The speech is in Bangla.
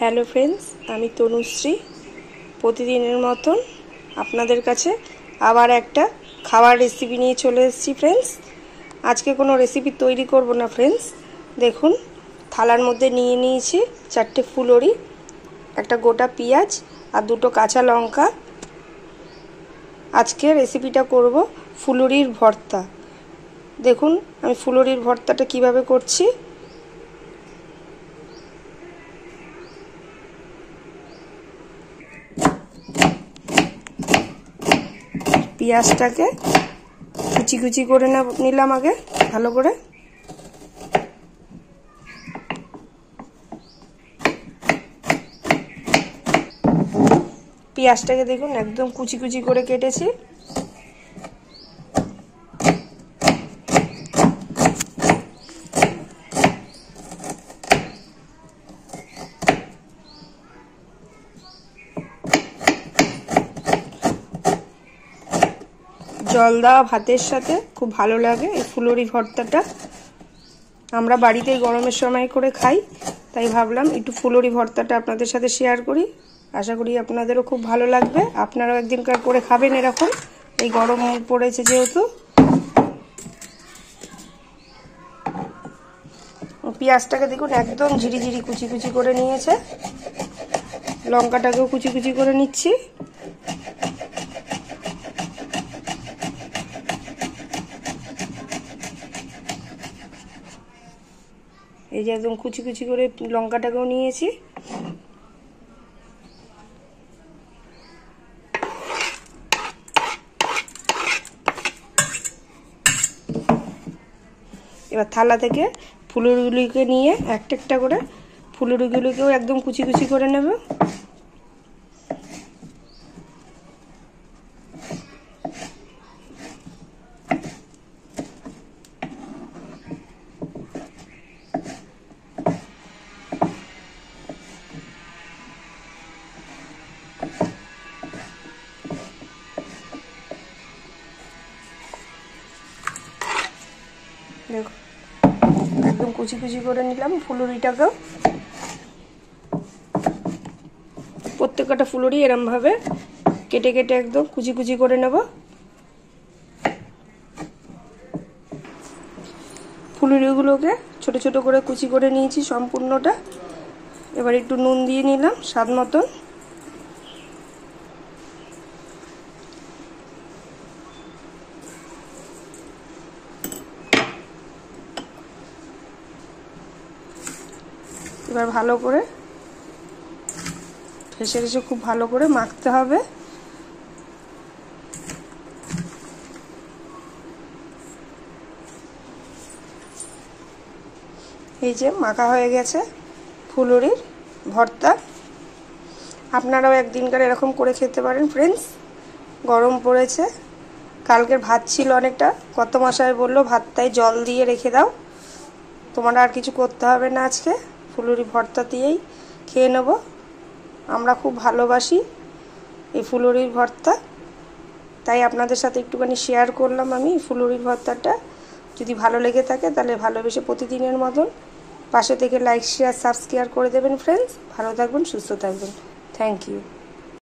হ্যালো ফ্রেন্ডস, আমি তনুশ্রী। প্রতিদিনের মতন আপনাদের কাছে আবার একটা খাবার রেসিপি নিয়ে চলে এসেছি ফ্রেন্ডস। আজকে কোনো রেসিপি তৈরি করব না ফ্রেন্ডস। দেখুন, থালার মধ্যে নিয়ে নিয়েছি 4টে ফুলুরি, একটা গোটা পেঁয়াজ আর 2টো কাঁচা লঙ্কা। আজকে রেসিপিটা করব ফুলুরির ভর্তা। দেখুন আমি ফুলুরির ভর্তাটা কিভাবে করছি। পেঁয়াজটাকে কুচি কুচি করে নিলাম আগে ভালো করে। পেঁয়াজটাকে দেখুন একদম কুচি কুচি করে কেটেছি। জল দেওয়া ভাতের সাথে খুব ভালো লাগে এই ফুলুরি ভর্তাটা। আমরা বাড়িতে গরমের সময় করে খাই, তাই ভাবলাম একটু ফুলুরি ভর্তাটা আপনাদের সাথে শেয়ার করি। আশা করি আপনাদেরও খুব ভালো লাগবে। আপনারাও একদিনকার করে খাবেন এরকম, এই গরম পড়েছে যেহেতু। পেঁয়াজটাকে দেখুন একদম ঝিরিঝিরি কুচি কুচি করে নিয়েছে। লঙ্কাটাকেও কুচি কুচি করে নিচ্ছি। এই যে একদম কুচি কুচি করে লঙ্কাটাকেও নিয়েছি। এবার থালা থেকে ফুলুরিগুলিকে নিয়ে একটা একটা করে ফুলুরিগুলিকেও একদম কুচি কুচি করে নেব। দেখো একদম কুচি কুচি করে নিলাম ফুলুরিটাকেও। প্রত্যেকটা ফুলুরি এরম ভাবে কেটে কেটে একদম কুচি কুচি করে নেব। ফুলুরিগুলোকে ছোট ছোট করে কুচি করে নিয়েছি সম্পূর্ণটা। এবার একটু নুন দিয়ে নিলাম স্বাদ মতন। এবার ভালো করে ঘেঁষে ঘেঁষে খুব ভালো করে মাখতে হবে। এই যে মাখা হয়ে গেছে ফুলুরির ভর্তা। আপনারাও একদিনকার এরকম করে খেতে পারেন ফ্রেন্ডস। গরম পড়েছে, কালকের ভাত ছিল অনেকটা। কত মশাই বললো ভাতটায় জল দিয়ে রেখে দাও, তোমরা আর কিছু করতে হবে না, আজকে ফুলুরি ভর্তা দিয়েই খেয়ে নেব। আমরা খুব ভালোবাসি এই ফুলুরির ভর্তা, তাই আপনাদের সাথে একটুখানি শেয়ার করলাম আমি ফুলুরির ভর্তাটা। যদি ভালো লেগে থাকে তাহলে ভালোবেসে প্রতিদিনের মতন পাশে থেকে লাইক শেয়ার সাবস্ক্রাইব করে দেবেন ফ্রেন্ডস। ভালো থাকবেন, সুস্থ থাকবেন। Thank you.